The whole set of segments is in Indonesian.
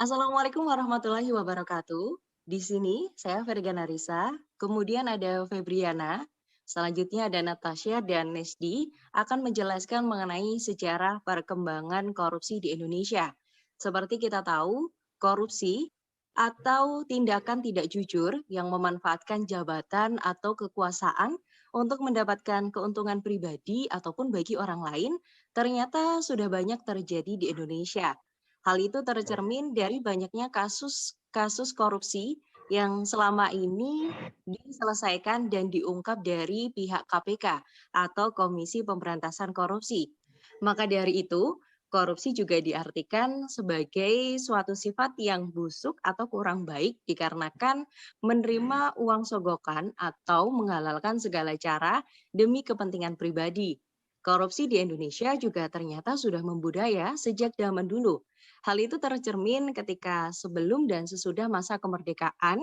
Assalamualaikum warahmatullahi wabarakatuh. Di sini saya Fergana Risa, kemudian ada Febriana, selanjutnya ada Natasha dan Nesdi akan menjelaskan mengenai sejarah perkembangan korupsi di Indonesia. Seperti kita tahu, korupsi atau tindakan tidak jujur yang memanfaatkan jabatan atau kekuasaan untuk mendapatkan keuntungan pribadi ataupun bagi orang lain ternyata sudah banyak terjadi di Indonesia. Hal itu tercermin dari banyaknya kasus korupsi yang selama ini diselesaikan dan diungkap dari pihak KPK atau Komisi Pemberantasan Korupsi. Maka dari itu, korupsi juga diartikan sebagai suatu sifat yang busuk atau kurang baik dikarenakan menerima uang sogokan atau menghalalkan segala cara demi kepentingan pribadi. Korupsi di Indonesia juga ternyata sudah membudaya sejak zaman dulu. Hal itu tercermin ketika sebelum dan sesudah masa kemerdekaan,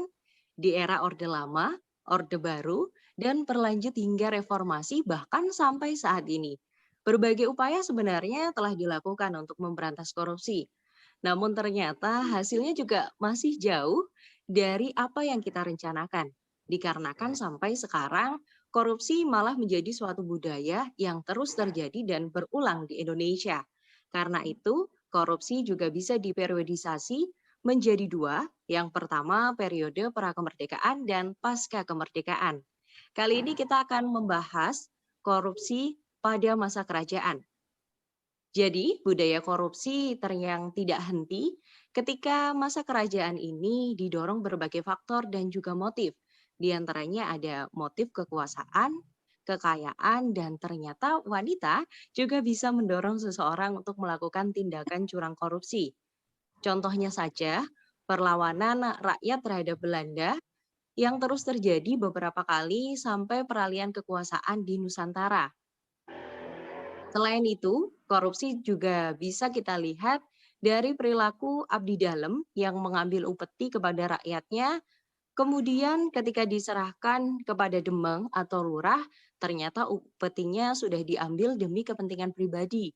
di era Orde Lama, Orde Baru, dan berlanjut hingga reformasi bahkan sampai saat ini. Berbagai upaya sebenarnya telah dilakukan untuk memberantas korupsi. Namun ternyata hasilnya juga masih jauh dari apa yang kita rencanakan. Dikarenakan sampai sekarang korupsi malah menjadi suatu budaya yang terus terjadi dan berulang di Indonesia. Karena itu, korupsi juga bisa diperiodisasi menjadi dua. Yang pertama, periode prakemerdekaan dan pasca kemerdekaan. Kali ini kita akan membahas korupsi pada masa kerajaan. Jadi, budaya korupsi yang tidak henti ketika masa kerajaan ini didorong berbagai faktor dan juga motif. Di antaranya ada motif kekuasaan, kekayaan, dan ternyata wanita juga bisa mendorong seseorang untuk melakukan tindakan curang korupsi. Contohnya saja, perlawanan rakyat terhadap Belanda yang terus terjadi beberapa kali sampai peralihan kekuasaan di Nusantara. Selain itu, korupsi juga bisa kita lihat dari perilaku abdi dalam yang mengambil upeti kepada rakyatnya, kemudian ketika diserahkan kepada demang atau lurah, ternyata upetinya sudah diambil demi kepentingan pribadi.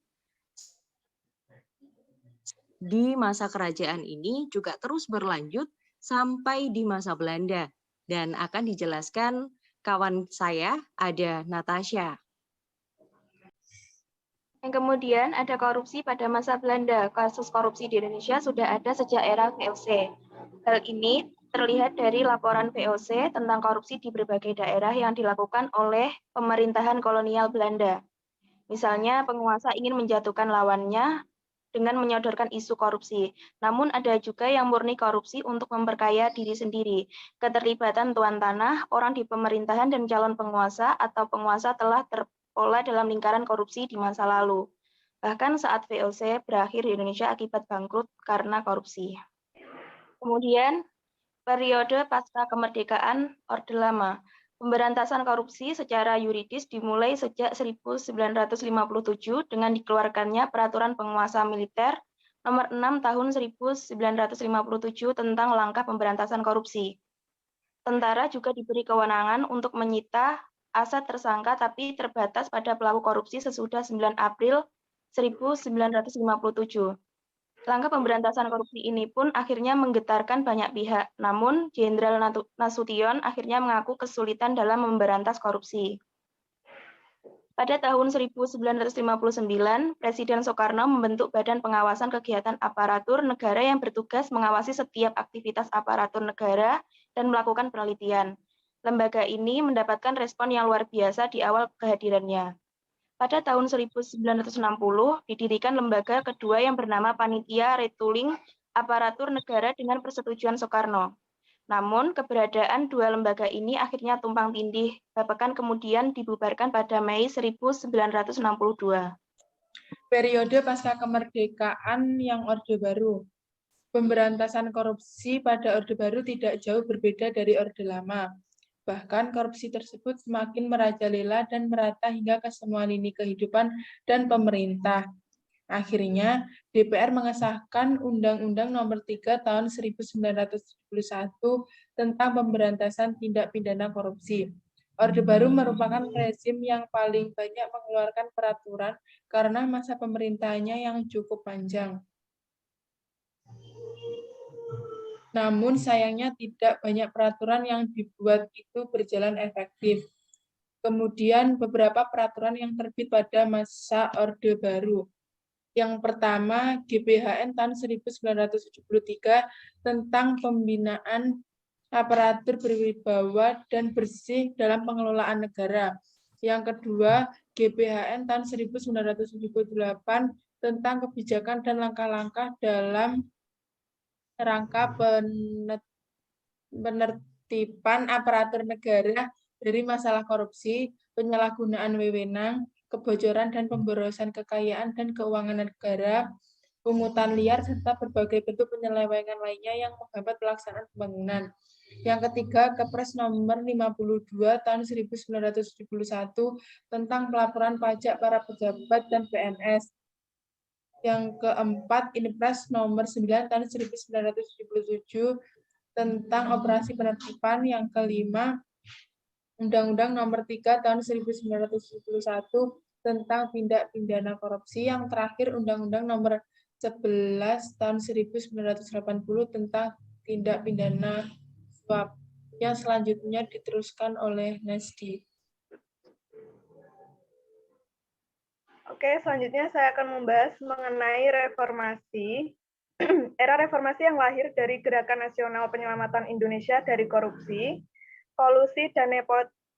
Di masa kerajaan ini juga terus berlanjut sampai di masa Belanda. Dan akan dijelaskan kawan saya, ada Natasha. Yang kemudian ada korupsi pada masa Belanda. Kasus korupsi di Indonesia sudah ada sejak era VOC. Hal ini terlihat dari laporan VOC tentang korupsi di berbagai daerah yang dilakukan oleh pemerintahan kolonial Belanda. Misalnya, penguasa ingin menjatuhkan lawannya dengan menyodorkan isu korupsi. Namun ada juga yang murni korupsi untuk memperkaya diri sendiri. Keterlibatan tuan tanah, orang di pemerintahan dan calon penguasa atau penguasa telah terpola dalam lingkaran korupsi di masa lalu. Bahkan saat VOC berakhir di Indonesia akibat bangkrut karena korupsi. Kemudian, periode pasca kemerdekaan Orde Lama. Pemberantasan korupsi secara yuridis dimulai sejak 1957 dengan dikeluarkannya Peraturan Penguasa Militer Nomor 6 Tahun 1957 tentang langkah pemberantasan korupsi. Tentara juga diberi kewenangan untuk menyita aset tersangka tapi terbatas pada pelaku korupsi sesudah 9 April 1957. Langkah pemberantasan korupsi ini pun akhirnya menggetarkan banyak pihak, namun Jenderal Nasution akhirnya mengaku kesulitan dalam memberantas korupsi. Pada tahun 1959, Presiden Soekarno membentuk Badan Pengawasan Kegiatan Aparatur Negara yang bertugas mengawasi setiap aktivitas aparatur negara dan melakukan penelitian. Lembaga ini mendapatkan respon yang luar biasa di awal kehadirannya. Pada tahun 1960, didirikan lembaga kedua yang bernama Panitia Retooling Aparatur Negara dengan persetujuan Soekarno. Namun, keberadaan dua lembaga ini akhirnya tumpang tindih. Beberapa kemudian dibubarkan pada Mei 1962. Periode pasca kemerdekaan yang Orde Baru. Pemberantasan korupsi pada Orde Baru tidak jauh berbeda dari Orde Lama. Bahkan korupsi tersebut semakin merajalela dan merata hingga ke semua lini kehidupan dan pemerintah. Akhirnya, DPR mengesahkan Undang-Undang Nomor 3 Tahun 1971 tentang pemberantasan tindak pidana korupsi. Orde Baru merupakan rezim yang paling banyak mengeluarkan peraturan karena masa pemerintahannya yang cukup panjang. Namun sayangnya tidak banyak peraturan yang dibuat itu berjalan efektif. Kemudian beberapa peraturan yang terbit pada masa Orde Baru. Yang pertama, GBHN tahun 1973 tentang pembinaan aparatur berwibawa dan bersih dalam pengelolaan negara. Yang kedua, GBHN tahun 1978 tentang kebijakan dan langkah-langkah dalam rangka penertiban aparatur negara dari masalah korupsi, penyalahgunaan wewenang, kebocoran dan pemborosan kekayaan dan keuangan negara, pungutan liar, serta berbagai bentuk penyelewengan lainnya yang menghambat pelaksanaan pembangunan. Yang ketiga, Kepres nomor 52 tahun 1971 tentang pelaporan pajak para pejabat dan PNS. Yang keempat, Inpres nomor 9 tahun 1977 tentang operasi penertiban. Yang kelima, Undang-Undang nomor 3 tahun 1971 tentang tindak pidana korupsi. Yang terakhir, Undang-Undang nomor 11 tahun 1980 tentang tindak pidana suap. Yang selanjutnya diteruskan oleh Nesdi. Oke, selanjutnya saya akan membahas mengenai reformasi. Era reformasi yang lahir dari Gerakan Nasional Penyelamatan Indonesia dari Korupsi, kolusi dan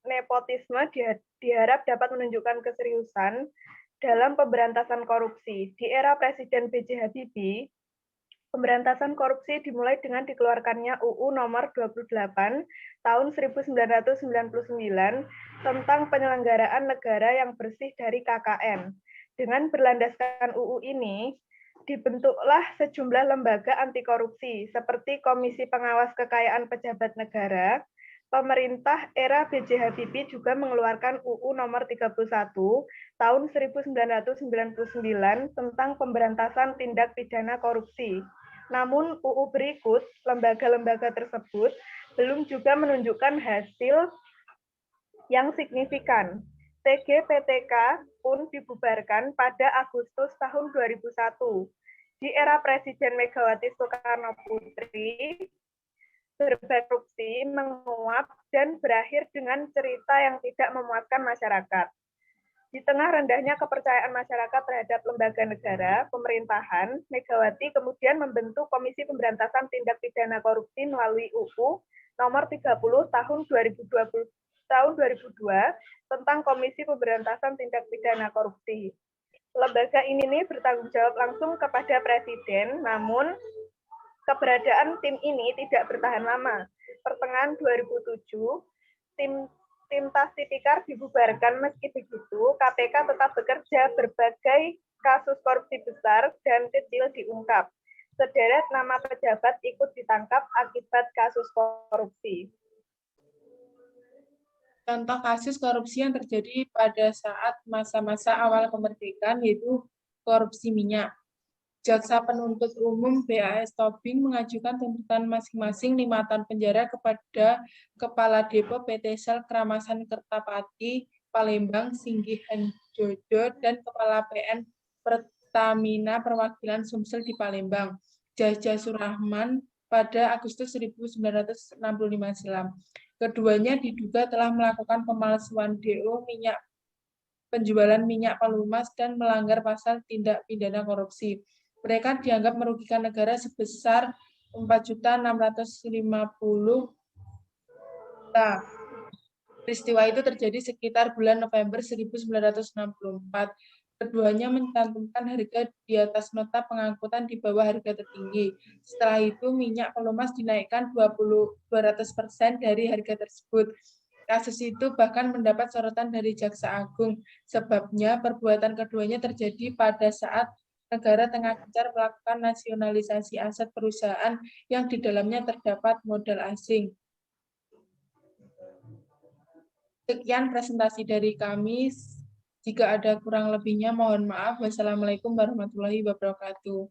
nepotisme diharap dapat menunjukkan keseriusan dalam pemberantasan korupsi. Di era Presiden B.J. Habibie, pemberantasan korupsi dimulai dengan dikeluarkannya UU nomor 28 tahun 1999 tentang penyelenggaraan negara yang bersih dari KKN. Dengan berlandaskan UU ini, dibentuklah sejumlah lembaga anti korupsi seperti Komisi Pengawas Kekayaan Pejabat Negara. Pemerintah era B.J. Habibie juga mengeluarkan UU nomor 31 tahun 1999 tentang pemberantasan tindak pidana korupsi. Namun UU berikut, lembaga-lembaga tersebut belum juga menunjukkan hasil yang signifikan. TGPTK pun dibubarkan pada Agustus tahun 2001. Di era Presiden Megawati Soekarno Putri, berbagai korupsi menguap dan berakhir dengan cerita yang tidak memuaskan masyarakat. Di tengah rendahnya kepercayaan masyarakat terhadap lembaga negara, pemerintahan, Megawati kemudian membentuk Komisi Pemberantasan Tindak Pidana Korupsi melalui UU nomor 30 tahun 2002 tentang Komisi Pemberantasan Tindak Pidana Korupsi. Lembaga ini bertanggung jawab langsung kepada Presiden, namun keberadaan tim ini tidak bertahan lama. Pertengahan 2007, tim Tas Tipikor dibubarkan. Meski begitu, KPK tetap bekerja, berbagai kasus korupsi besar dan kecil diungkap. Sederet nama pejabat ikut ditangkap akibat kasus korupsi. Contoh kasus korupsi yang terjadi pada saat masa-masa awal kemerdekaan yaitu korupsi minyak. Jaksa Penuntut Umum BAS Tobing mengajukan tuntutan masing-masing 5 tahun penjara kepada Kepala Depo PT Sel Keramasan Kertapati, Palembang, Singgihan Jojo, dan Kepala PN Pertamina Perwakilan Sumsel di Palembang, Jaja Surahman, pada Agustus 1965 silam. Keduanya diduga telah melakukan pemalsuan DO minyak, penjualan minyak pelumas, dan melanggar pasal tindak pidana korupsi. Mereka dianggap merugikan negara sebesar 4.650.000. Peristiwa itu terjadi sekitar bulan November 1964. Keduanya mencantumkan harga di atas nota pengangkutan di bawah harga tertinggi. Setelah itu, minyak pelumas dinaikkan 200% dari harga tersebut. Kasus itu bahkan mendapat sorotan dari Jaksa Agung. Sebabnya, perbuatan keduanya terjadi pada saat negara tengah gencar melakukan nasionalisasi aset perusahaan yang di dalamnya terdapat modal asing. Sekian presentasi dari kami. Jika ada kurang lebihnya, mohon maaf. Wassalamualaikum warahmatullahi wabarakatuh.